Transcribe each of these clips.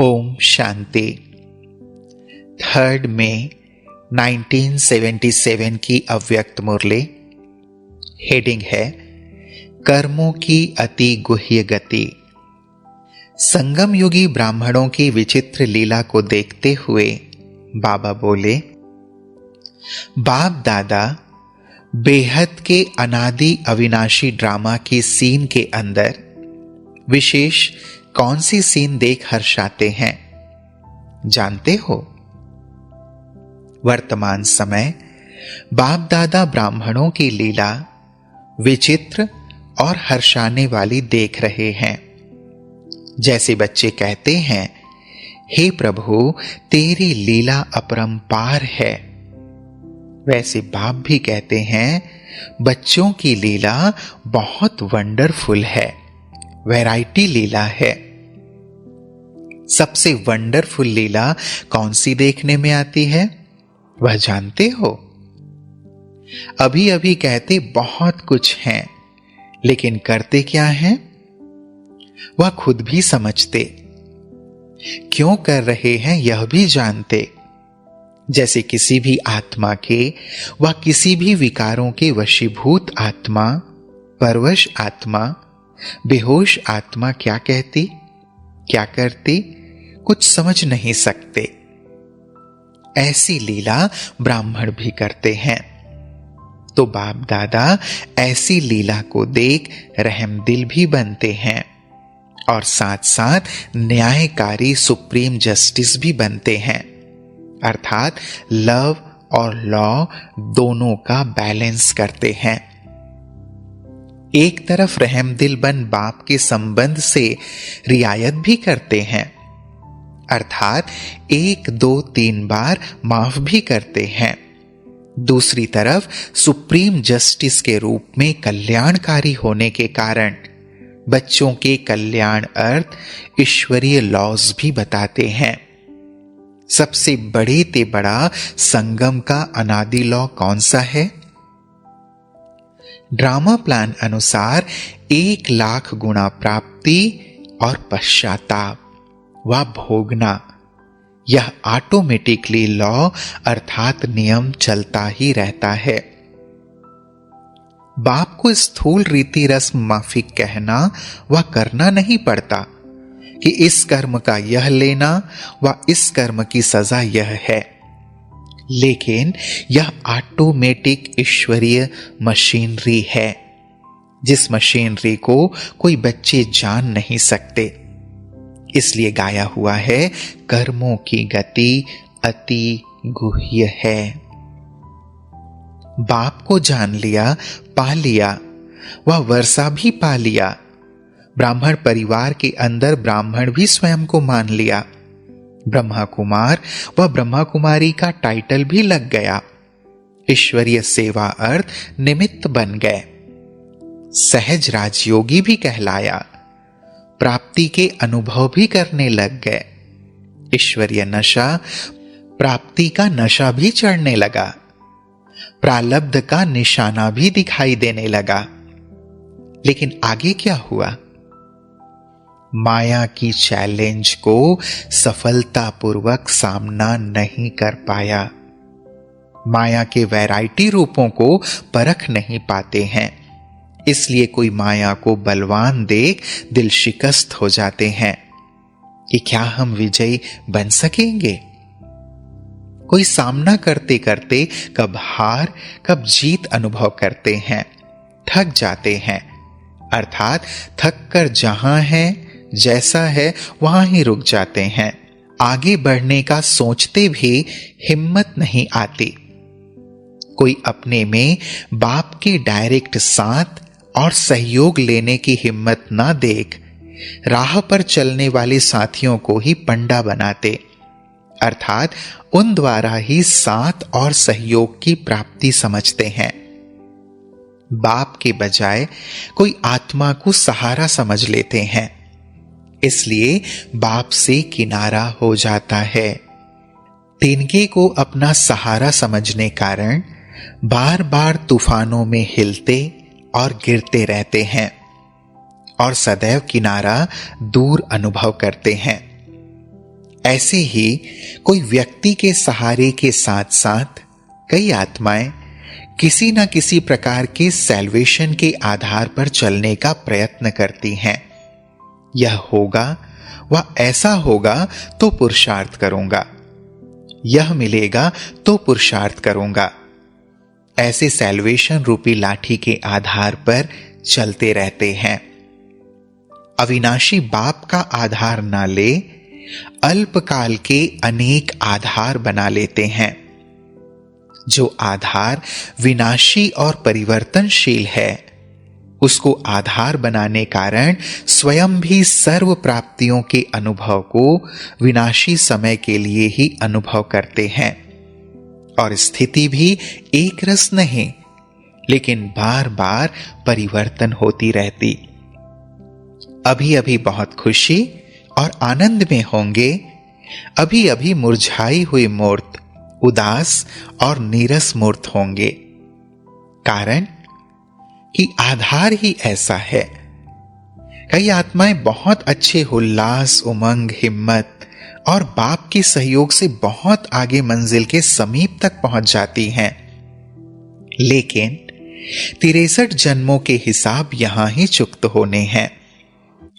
ओम शांति। 3 मई 1977 की अव्यक्त मुरली। हेडिंग है कर्मों की अति गुह्य गति। संगम युगी ब्राह्मणों की विचित्र लीला को देखते हुए बाबा बोले, बाप दादा बेहद के अनादि अविनाशी ड्रामा की सीन के अंदर विशेष कौन सी सीन देख हर्षाते हैं जानते हो? वर्तमान समय बाप दादा ब्राह्मणों की लीला विचित्र और हर्षाने वाली देख रहे हैं। जैसे बच्चे कहते हैं, हे प्रभु तेरी लीला अपरंपार है, वैसे बाप भी कहते हैं बच्चों की लीला बहुत वंडरफुल है, वैरायटी लीला है। सबसे वंडरफुल लीला कौन सी देखने में आती है वह जानते हो? अभी अभी कहते बहुत कुछ हैं, लेकिन करते क्या हैं वह खुद भी समझते, क्यों कर रहे हैं यह भी जानते। जैसे किसी भी आत्मा के व किसी भी विकारों के वशीभूत आत्मा, परवश आत्मा, बेहोश आत्मा क्या कहती, क्या करती, कुछ समझ नहीं सकते। ऐसी लीला ब्राह्मण भी करते हैं। तो बाप दादा ऐसी लीला को देख रहमदिल भी बनते हैं और साथ साथ न्यायकारी सुप्रीम जस्टिस भी बनते हैं, अर्थात लव और लॉ दोनों का बैलेंस करते हैं। एक तरफ रहमदिल बन बाप के संबंध से रियायत भी करते हैं, अर्थात 1, 2, 3 बार माफ भी करते हैं। दूसरी तरफ सुप्रीम जस्टिस के रूप में कल्याणकारी होने के कारण बच्चों के कल्याण अर्थ ईश्वरीय लॉज भी बताते हैं। सबसे बड़े ते बड़ा संगम का अनादि लॉ कौन सा है? ड्रामा प्लान अनुसार 1,00,000 गुणा प्राप्ति और पश्चाताप व भोगना, यह ऑटोमेटिकली लॉ अर्थात नियम चलता ही रहता है। बाप को स्थूल रीति रस्म माफिक कहना व करना नहीं पड़ता कि इस कर्म का यह लेना व इस कर्म की सजा यह है, लेकिन यह ऑटोमेटिक ईश्वरीय मशीनरी है, जिस मशीनरी को कोई बच्चे जान नहीं सकते। इसलिए गाया हुआ है कर्मों की गति अति गुह्य है। बाप को जान लिया, पा लिया, वह वर्षा भी पा लिया। ब्राह्मण परिवार के अंदर ब्राह्मण भी स्वयं को मान लिया। ब्रह्मा कुमार व ब्रह्मा कुमारी का टाइटल भी लग गया। ईश्वरीय सेवा अर्थ निमित्त बन गए। सहज राजयोगी भी कहलाया। प्राप्ति के अनुभव भी करने लग गए। ईश्वरीय नशा, प्राप्ति का नशा भी चढ़ने लगा। प्रालब्ध का निशाना भी दिखाई देने लगा। लेकिन आगे क्या हुआ? माया की चैलेंज को सफलतापूर्वक सामना नहीं कर पाया। माया के वैरायटी रूपों को परख नहीं पाते हैं, इसलिए कोई माया को बलवान देख दिल शिकस्त हो जाते हैं कि क्या हम विजयी बन सकेंगे। कोई सामना करते करते कब हार कब जीत अनुभव करते हैं, थक जाते हैं, अर्थात थक कर जहां है जैसा है वहां ही रुक जाते हैं। आगे बढ़ने का सोचते भी हिम्मत नहीं आती। कोई अपने में बाप के डायरेक्ट साथ और सहयोग लेने की हिम्मत ना देख राह पर चलने वाले साथियों को ही पंडा बनाते, अर्थात उन द्वारा ही साथ और सहयोग की प्राप्ति समझते हैं। बाप के बजाय कोई आत्मा को सहारा समझ लेते हैं, इसलिए बाप से किनारा हो जाता है। तिनके को अपना सहारा समझने कारण बार बार तूफानों में हिलते और गिरते रहते हैं और सदैव किनारा दूर अनुभव करते हैं। ऐसे ही कोई व्यक्ति के सहारे के साथ साथ कई आत्माएं किसी न किसी प्रकार के सैल्वेशन के आधार पर चलने का प्रयत्न करती हैं। यह होगा, वह ऐसा होगा तो पुरुषार्थ करूंगा, यह मिलेगा तो पुरुषार्थ करूंगा, ऐसे सैल्वेशन रूपी लाठी के आधार पर चलते रहते हैं। अविनाशी बाप का आधार ना ले, अल्पकाल के अनेक आधार बना लेते हैं। जो आधार विनाशी और परिवर्तनशील है, उसको आधार बनाने कारण स्वयं भी सर्व प्राप्तियों के अनुभव को विनाशी समय के लिए ही अनुभव करते हैं और स्थिति भी एक रस नहीं, लेकिन बार बार परिवर्तन होती रहती। अभी अभी बहुत खुशी और आनंद में होंगे, अभी अभी मुरझाई हुई मूर्त उदास और नीरस मूर्त होंगे। कारण कि आधार ही ऐसा है। कई आत्माएं बहुत अच्छे उल्लास, उमंग, हिम्मत और बाप के सहयोग से बहुत आगे मंजिल के समीप तक पहुंच जाती हैं, लेकिन 63 जन्मों के हिसाब यहां ही चुक्त होने हैं।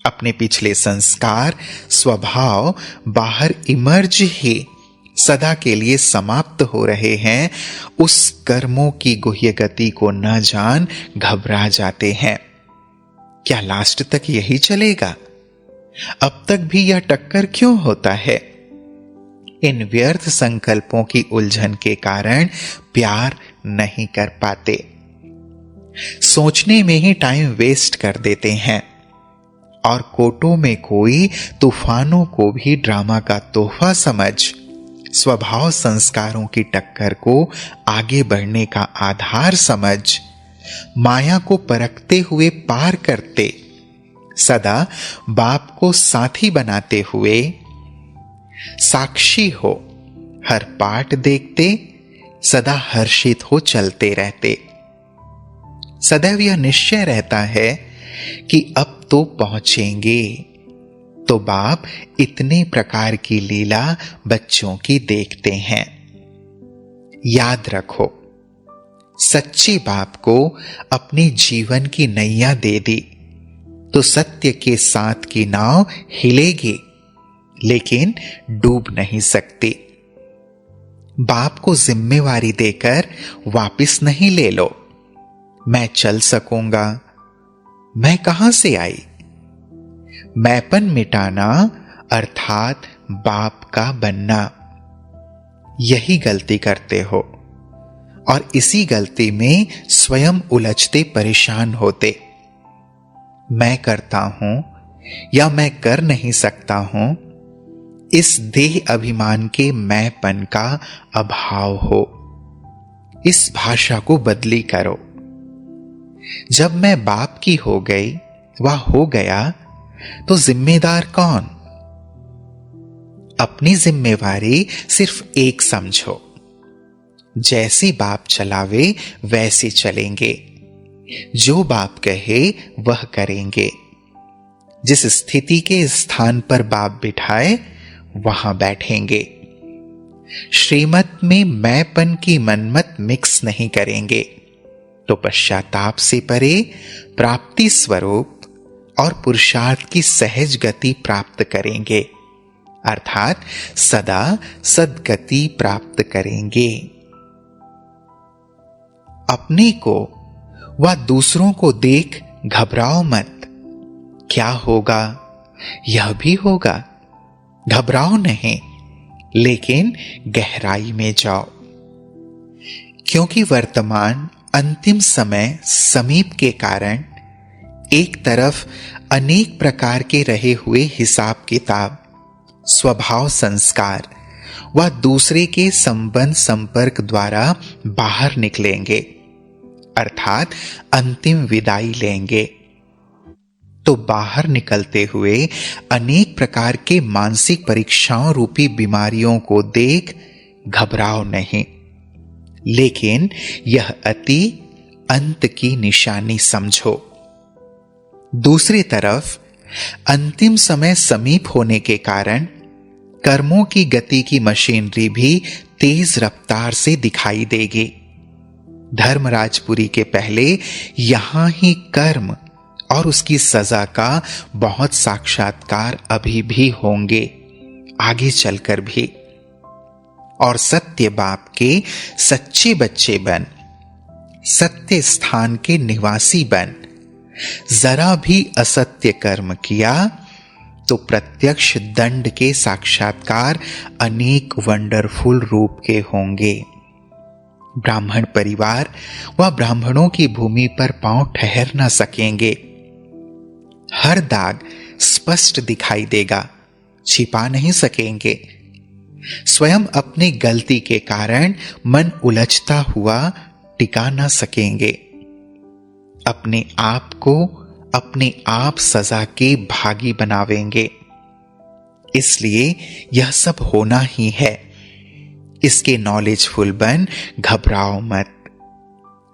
अपने पिछले संस्कार, स्वभाव बाहर इमर्ज ही सदा के लिए समाप्त हो रहे हैं। उस कर्मों की गुह्य गति को न जान घबरा जाते हैं। क्या लास्ट तक यही चलेगा? अब तक भी यह टक्कर क्यों होता है? इन व्यर्थ संकल्पों की उलझन के कारण प्यार नहीं कर पाते, सोचने में ही टाइम वेस्ट कर देते हैं और कोटों में कोई तूफानों को भी ड्रामा का तोहफा समझ स्वभाव संस्कारों की टक्कर को आगे बढ़ने का आधार समझ माया को परखते हुए पार करते, सदा बाप को साथी बनाते हुए साक्षी हो हर पाठ देखते, सदा हर्षित हो चलते रहते। सदैव यह निश्चय रहता है कि अब तो पहुंचेंगे, तो बाप इतने प्रकार की लीला बच्चों की देखते हैं। याद रखो, सच्चे बाप को अपने जीवन की नैया दे दी तो सत्य के साथ की नाव हिलेगी, लेकिन डूब नहीं सकती। बाप को जिम्मेवारी देकर वापस नहीं ले लो, मैं चल सकूंगा, मैं कहां से आई। मैंपन मिटाना अर्थात बाप का बनना, यही गलती करते हो और इसी गलती में स्वयं उलझते परेशान होते। मैं करता हूं या मैं कर नहीं सकता हूं, इस देह अभिमान के मैंपन का अभाव हो। इस भाषा को बदली करो। जब मैं बाप की हो गई, वह हो गया, तो जिम्मेदार कौन? अपनी जिम्मेवारी सिर्फ एक समझो, जैसी बाप चलावे वैसे चलेंगे, जो बाप कहे वह करेंगे, जिस स्थिति के स्थान पर बाप बिठाए वहां बैठेंगे। श्रीमत में मैंपन की मनमत मिक्स नहीं करेंगे, तो पश्चाताप से परे प्राप्ति स्वरूप और पुरुषार्थ की सहज गति प्राप्त करेंगे, अर्थात सदा सद्गति प्राप्त करेंगे। अपने को व दूसरों को देख घबराओ मत। क्या होगा यह भी होगा, घबराओ नहीं, लेकिन गहराई में जाओ, क्योंकि वर्तमान अंतिम समय समीप के कारण एक तरफ अनेक प्रकार के रहे हुए हिसाब किताब, स्वभाव संस्कार व दूसरे के संबंध संपर्क द्वारा बाहर निकलेंगे, अर्थात अंतिम विदाई लेंगे। तो बाहर निकलते हुए अनेक प्रकार के मानसिक परीक्षाओं रूपी बीमारियों को देख घबराओ नहीं, लेकिन यह अति अंत की निशानी समझो। दूसरी तरफ अंतिम समय समीप होने के कारण कर्मों की गति की मशीनरी भी तेज रफ्तार से दिखाई देगी। धर्मराजपुरी के पहले यहां ही कर्म और उसकी सजा का बहुत साक्षात्कार अभी भी होंगे, आगे चलकर भी। और सत्य बाप के सच्चे बच्चे बन, सत्य स्थान के निवासी बन। जरा भी असत्य कर्म किया तो प्रत्यक्ष दंड के साक्षात्कार अनेक वंडरफुल रूप के होंगे। ब्राह्मण परिवार व ब्राह्मणों की भूमि पर पांव ठहर न सकेंगे। हर दाग स्पष्ट दिखाई देगा, छिपा नहीं सकेंगे। स्वयं अपनी गलती के कारण मन उलझता हुआ टिका न सकेंगे। अपने आप को अपने आप सजा के भागी बनावेंगे। इसलिए यह सब होना ही है। इसके नॉलेजफुल बन घबराओ मत।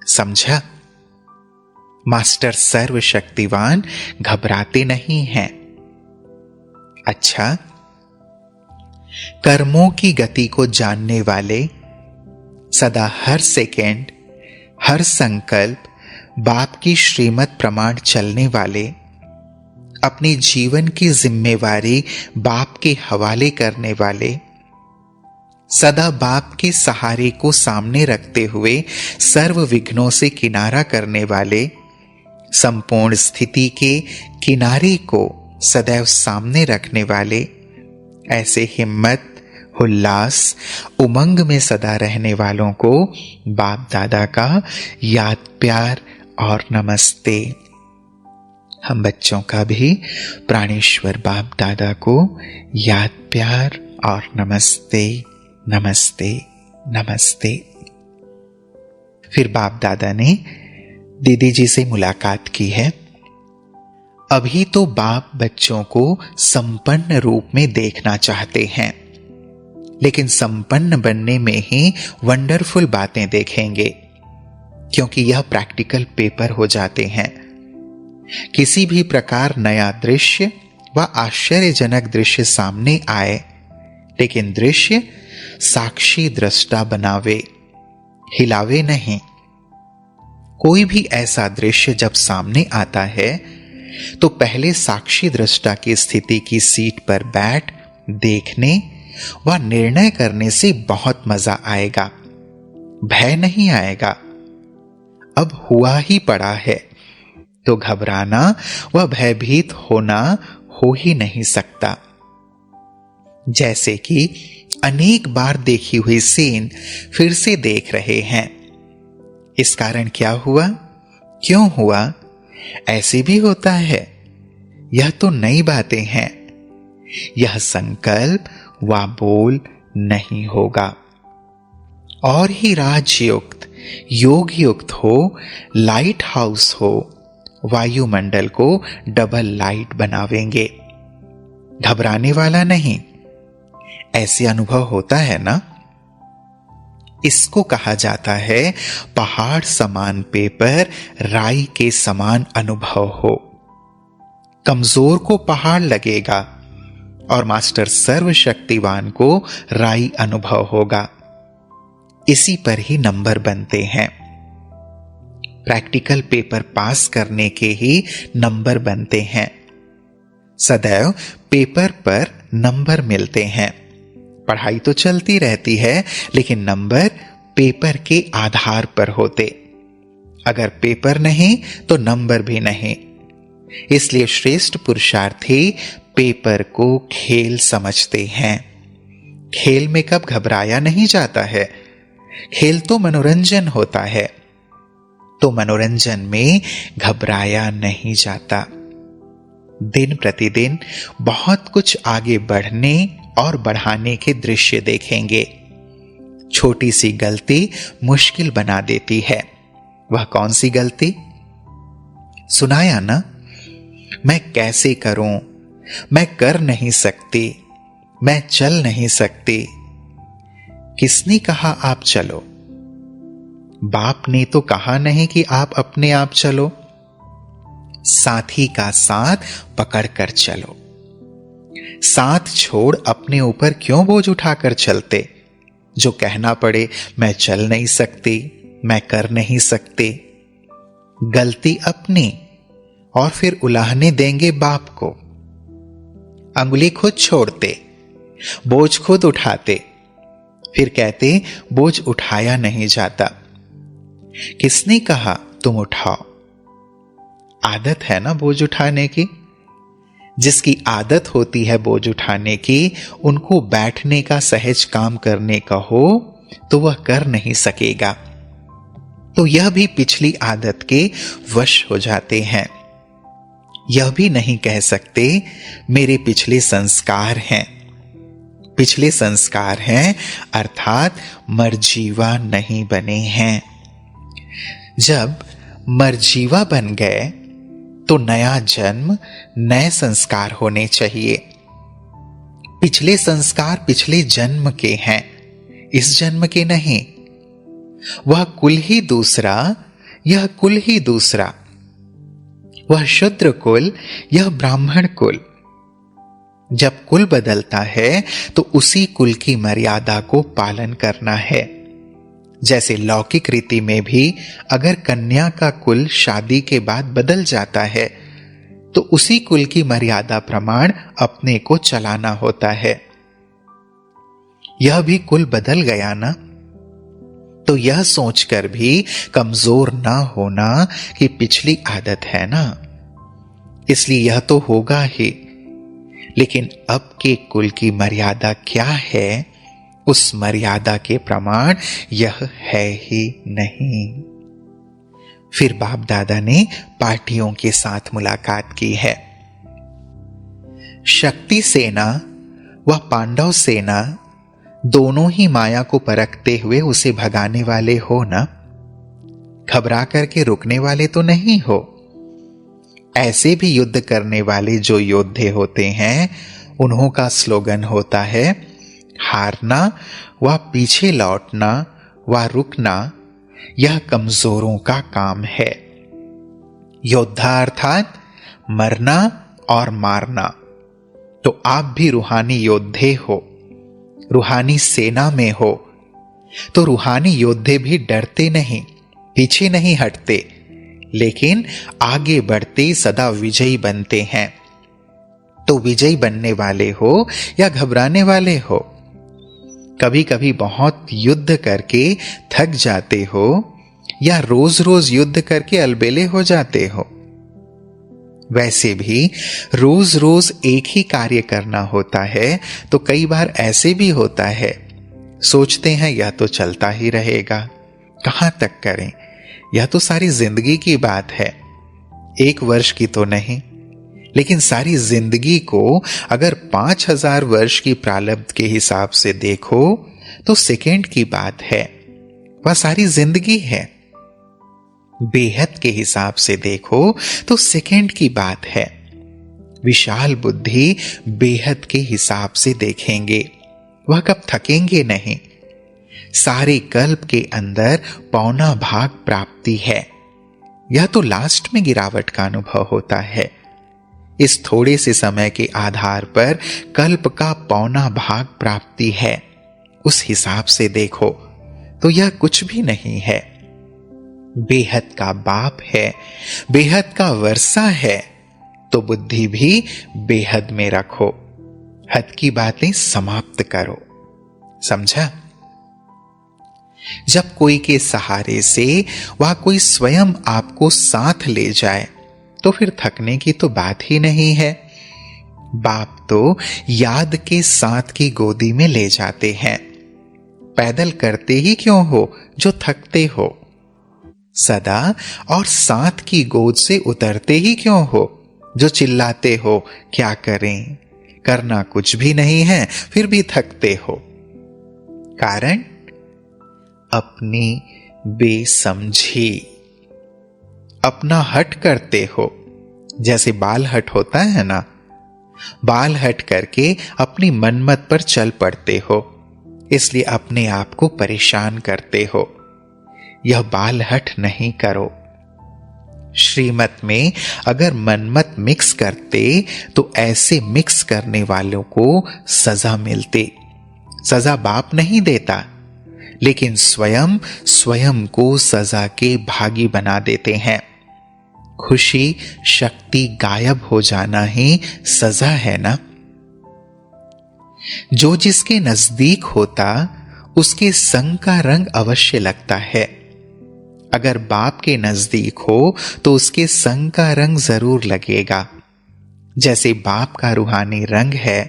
समझा? मास्टर सर्वशक्तिवान घबराते नहीं हैं। अच्छा, कर्मों की गति को जानने वाले, सदा हर सेकेंड, हर संकल्प बाप की श्रीमत प्रमाण चलने वाले, अपने जीवन की जिम्मेवारी बाप के हवाले करने वाले, सदा बाप के सहारे को सामने रखते हुए सर्व विघ्नों से किनारा करने वाले, संपूर्ण स्थिति के किनारे को सदैव सामने रखने वाले, ऐसे हिम्मत, उल्लास, उमंग में सदा रहने वालों को बाप दादा का याद, प्यार और नमस्ते। हम बच्चों का भी प्राणेश्वर बाप दादा को याद, प्यार और नमस्ते, नमस्ते, नमस्ते। फिर बाप दादा ने दीदी जी से मुलाकात की है। अभी तो बाप बच्चों को संपन्न रूप में देखना चाहते हैं, लेकिन संपन्न बनने में ही वंडरफुल बातें देखेंगे, क्योंकि यह प्रैक्टिकल पेपर हो जाते हैं। किसी भी प्रकार नया दृश्य व आश्चर्यजनक दृश्य सामने आए, लेकिन दृश्य साक्षी दृष्टा बनावे, हिलावे नहीं। कोई भी ऐसा दृश्य जब सामने आता है तो पहले साक्षी दृष्टा की स्थिति की सीट पर बैठ देखने व निर्णय करने से बहुत मजा आएगा, भय नहीं आएगा। अब हुआ ही पड़ा है तो घबराना व भयभीत होना हो ही नहीं सकता। जैसे कि अनेक बार देखी हुई सीन फिर से देख रहे हैं। इस कारण क्या हुआ, क्यों हुआ, ऐसे भी होता है। यह तो नई बातें हैं। यह संकल्प व बोल नहीं होगा। और ही राजयुक्त, योग युक्त हो, लाइट हाउस हो, वायुमंडल को डबल लाइट बनावेंगे। घबराने वाला नहीं। ऐसे अनुभव होता है ना। इसको कहा जाता है पहाड़ समान पेपर, राई के समान अनुभव हो। कमजोर को पहाड़ लगेगा और मास्टर सर्वशक्तिवान को राई अनुभव होगा। इसी पर ही नंबर बनते हैं। प्रैक्टिकल पेपर पास करने के ही नंबर बनते हैं। सदैव पेपर पर नंबर मिलते हैं। पढ़ाई तो चलती रहती है, लेकिन नंबर पेपर के आधार पर होते। अगर पेपर नहीं तो नंबर भी नहीं। इसलिए श्रेष्ठ पुरुषार्थी पेपर को खेल समझते हैं। खेल में कब घबराया नहीं जाता है। खेल तो मनोरंजन होता है, तो मनोरंजन में घबराया नहीं जाता। दिन प्रतिदिन बहुत कुछ आगे बढ़ने और बढ़ाने के दृश्य देखेंगे। छोटी सी गलती मुश्किल बना देती है। वह कौन सी गलती? सुनाया ना, मैं कैसे करूं, मैं कर नहीं सकती, मैं चल नहीं सकती। किसने कहा आप चलो? बाप ने तो कहा नहीं कि आप अपने आप चलो। साथी का साथ पकड़कर चलो। साथ छोड़ अपने ऊपर क्यों बोझ उठाकर चलते, जो कहना पड़े मैं चल नहीं सकती, मैं कर नहीं सकती। गलती अपनी, और फिर उलाहने देंगे बाप को। अंगुली खुद छोड़ते, बोझ खुद उठाते, फिर कहते बोझ उठाया नहीं जाता। किसने कहा तुम उठाओ? आदत है ना बोझ उठाने की। जिसकी आदत होती है बोझ उठाने की, उनको बैठने का, सहज काम करने का हो तो वह कर नहीं सकेगा। तो यह भी पिछली आदत के वश हो जाते हैं। यह भी नहीं कह सकते मेरे पिछले संस्कार हैं। पिछले संस्कार हैं अर्थात मरजीवा नहीं बने हैं। जब मरजीवा बन गए तो नया जन्म, नए संस्कार होने चाहिए। पिछले संस्कार पिछले जन्म के हैं, इस जन्म के नहीं। वह कुल ही दूसरा, यह कुल ही दूसरा। वह शूद्र कुल, यह ब्राह्मण कुल। जब कुल बदलता है तो उसी कुल की मर्यादा को पालन करना है। जैसे लौकिक रीति में भी अगर कन्या का कुल शादी के बाद बदल जाता है तो उसी कुल की मर्यादा प्रमाण अपने को चलाना होता है। यह भी कुल बदल गया ना, तो यह सोचकर भी कमजोर ना होना कि पिछली आदत है ना, इसलिए यह तो होगा ही। लेकिन अब के कुल की मर्यादा क्या है, उस मर्यादा के प्रमाण यह है ही नहीं। फिर बाप दादा ने पार्टियों के साथ मुलाकात की है। शक्ति सेना व पांडव सेना दोनों ही माया को परखते हुए उसे भगाने वाले हो ना, घबरा करके रुकने वाले तो नहीं हो। ऐसे भी युद्ध करने वाले जो योद्धे होते हैं, उन्हों का स्लोगन होता है हारना व पीछे लौटना व रुकना यह कमजोरों का काम है। योद्धा अर्थात मरना और मारना। तो आप भी रूहानी योद्धे हो, रूहानी सेना में हो, तो रूहानी योद्धे भी डरते नहीं, पीछे नहीं हटते, लेकिन आगे बढ़ते सदा विजयी बनते हैं। तो विजयी बनने वाले हो या घबराने वाले हो, कभी कभी बहुत युद्ध करके थक जाते हो या रोज रोज युद्ध करके अलबेले हो जाते हो। वैसे भी रोज रोज एक ही कार्य करना होता है, तो कई बार ऐसे भी होता है, सोचते हैं यह तो चलता ही रहेगा, कहां तक करें, यह तो सारी जिंदगी की बात है, 1 वर्ष की तो नहीं। लेकिन सारी जिंदगी को अगर 5000 वर्ष की प्रारब्ध के हिसाब से देखो तो सेकंड की बात है, वह सारी जिंदगी है। बेहद के हिसाब से देखो तो सेकंड की बात है। विशाल बुद्धि बेहद के हिसाब से देखेंगे, वह कब थकेंगे नहीं। सारे कल्प के अंदर पौना भाग प्राप्ति है, यह तो लास्ट में गिरावट का अनुभव होता है। इस थोड़े से समय के आधार पर कल्प का पौना भाग प्राप्ति है, उस हिसाब से देखो तो यह कुछ भी नहीं है। बेहद का बाप है, बेहद का वर्षा है, तो बुद्धि भी बेहद में रखो, हद की बातें समाप्त करो। समझा? जब कोई के सहारे से वह कोई स्वयं आपको साथ ले जाए तो फिर थकने की तो बात ही नहीं है। बाप तो याद के साथ की गोदी में ले जाते हैं। पैदल करते ही क्यों हो जो थकते हो, सदा और साथ की गोद से उतरते ही क्यों हो जो चिल्लाते हो क्या करें, करना कुछ भी नहीं है फिर भी थकते हो। कारण अपनी बेसमझी, अपना हट करते हो। जैसे बाल हट होता है ना, बाल हट करके अपनी मनमत पर चल पड़ते हो, इसलिए अपने आप को परेशान करते हो। यह बाल हट नहीं करो। श्रीमत में अगर मनमत मिक्स करते तो ऐसे मिक्स करने वालों को सजा मिलती। सजा बाप नहीं देता, लेकिन स्वयं स्वयं को सजा के भागी बना देते हैं। खुशी शक्ति गायब हो जाना ही सजा है ना। जो जिसके नजदीक होता उसके संग का रंग अवश्य लगता है। अगर बाप के नजदीक हो तो उसके संग का रंग जरूर लगेगा। जैसे बाप का रूहानी रंग है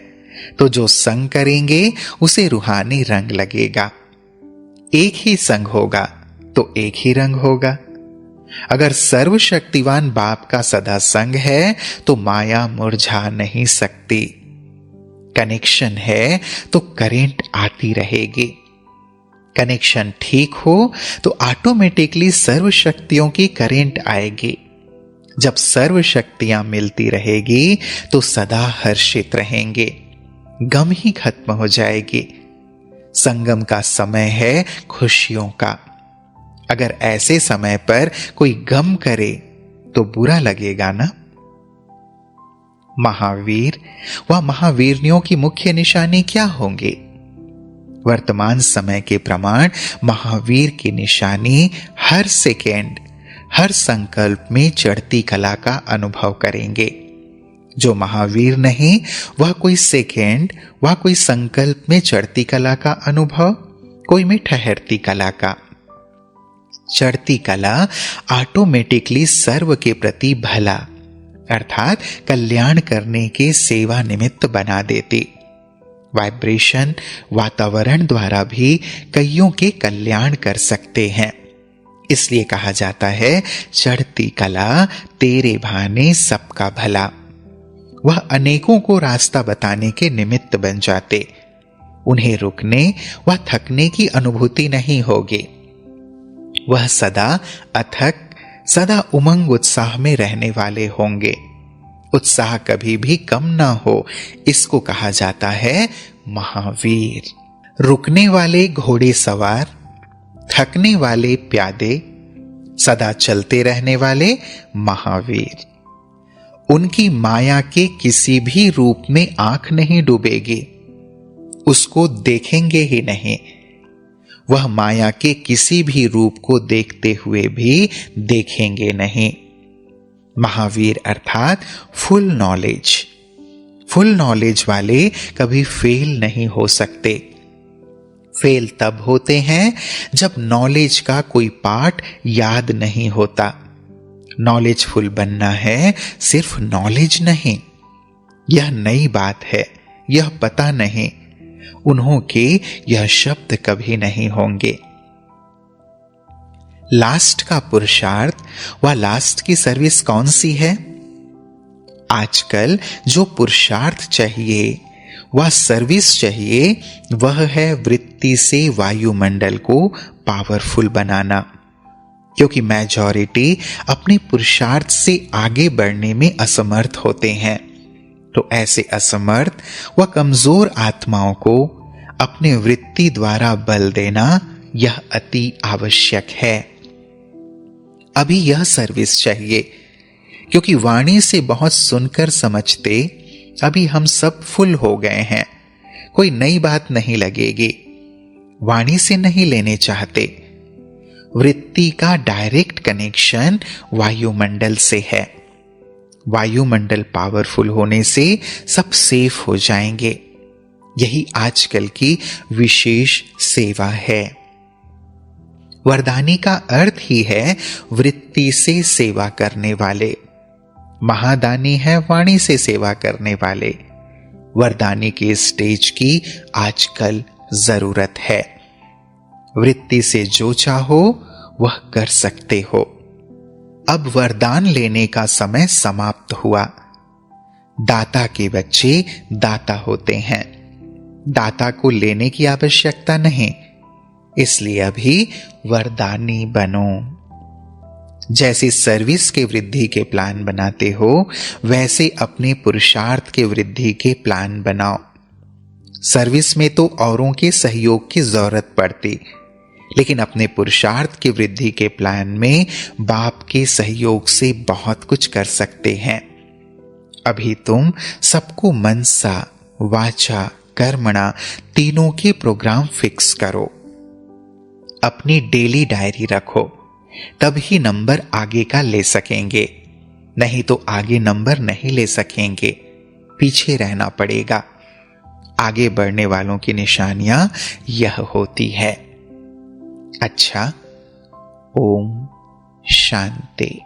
तो जो संग करेंगे उसे रूहानी रंग लगेगा। एक ही संग होगा तो एक ही रंग होगा। अगर सर्वशक्तिवान बाप का सदा संग है तो माया मुरझा नहीं सकती। कनेक्शन है तो करंट आती रहेगी। कनेक्शन ठीक हो तो ऑटोमेटिकली सर्व शक्तियों की करंट आएगी। जब सर्व शक्तियां मिलती रहेगी तो सदा हर्षित रहेंगे, गम ही खत्म हो जाएगी। संगम का समय है खुशियों का। अगर ऐसे समय पर कोई गम करे तो बुरा लगेगा ना। महावीर व महावीरनियों की मुख्य निशानी क्या होंगे? वर्तमान समय के प्रमाण महावीर की निशानी हर सेकेंड हर संकल्प में चढ़ती कला का अनुभव करेंगे। जो महावीर नहीं वह कोई सेकेंड वह कोई संकल्प में चढ़ती कला का अनुभव, कोई में ठहरती कला का। चढ़ती कला ऑटोमेटिकली सर्व के प्रति भला अर्थात कल्याण करने के सेवा निमित्त बना देती। वाइब्रेशन वातावरण द्वारा भी कईयों के कल्याण कर सकते हैं। इसलिए कहा जाता है चढ़ती कला तेरे भाने सबका भला। वह अनेकों को रास्ता बताने के निमित्त बन जाते। उन्हें रुकने व थकने की अनुभूति नहीं होगी। वह सदा अथक सदा उमंग उत्साह में रहने वाले होंगे। उत्साह कभी भी कम ना हो, इसको कहा जाता है महावीर। रुकने वाले घोड़े सवार, थकने वाले प्यादे, सदा चलते रहने वाले महावीर। उनकी माया के किसी भी रूप में आंख नहीं डूबेगी, उसको देखेंगे ही नहीं। वह माया के किसी भी रूप को देखते हुए भी देखेंगे नहीं। महावीर अर्थात फुल नॉलेज। फुल नॉलेज वाले कभी फेल नहीं हो सकते। फेल तब होते हैं जब नॉलेज का कोई पार्ट याद नहीं होता। नॉलेजफुल बनना है, सिर्फ नॉलेज नहीं। यह नई बात है, यह पता नहीं। उन्हों के यह शब्द कभी नहीं होंगे। लास्ट का पुरुषार्थ व लास्ट की सर्विस कौन सी है? आजकल जो पुरुषार्थ चाहिए वह सर्विस चाहिए, वह है वृत्ति से वायुमंडल को पावरफुल बनाना। क्योंकि मेजॉरिटी अपने पुरुषार्थ से आगे बढ़ने में असमर्थ होते हैं। तो ऐसे असमर्थ व कमजोर आत्माओं को अपने वृत्ति द्वारा बल देना यह अति आवश्यक है। अभी यह सर्विस चाहिए, क्योंकि वाणी से बहुत सुनकर समझते अभी हम सब फुल हो गए हैं। कोई नई बात नहीं लगेगी। वाणी से नहीं लेने चाहते। वृत्ति का डायरेक्ट कनेक्शन वायुमंडल से है। वायुमंडल पावरफुल होने से सब सेफ हो जाएंगे। यही आजकल की विशेष सेवा है। वरदानी का अर्थ ही है वृत्ति से सेवा करने वाले। महादानी है वाणी से सेवा करने वाले। वरदानी के स्टेज की आजकल जरूरत है। वृत्ति से जो चाहो वह कर सकते हो। अब वरदान लेने का समय समाप्त हुआ। दाता के बच्चे दाता होते हैं। दाता को लेने की आवश्यकता नहीं, इसलिए अभी वरदानी बनो। जैसे सर्विस के वृद्धि के प्लान बनाते हो, वैसे अपने पुरुषार्थ के वृद्धि के प्लान बनाओ। सर्विस में तो औरों के सहयोग की जरूरत पड़ती, लेकिन अपने पुरुषार्थ की वृद्धि के प्लान में बाप के सहयोग से बहुत कुछ कर सकते हैं। अभी तुम सबको मनसा वाचा कर्मणा तीनों के प्रोग्राम फिक्स करो। अपनी डेली डायरी रखो, तभी नंबर आगे का ले सकेंगे, नहीं तो आगे नंबर नहीं ले सकेंगे, पीछे रहना पड़ेगा। आगे बढ़ने वालों की निशानियां यह होती है। अच्छा, ओम शांति।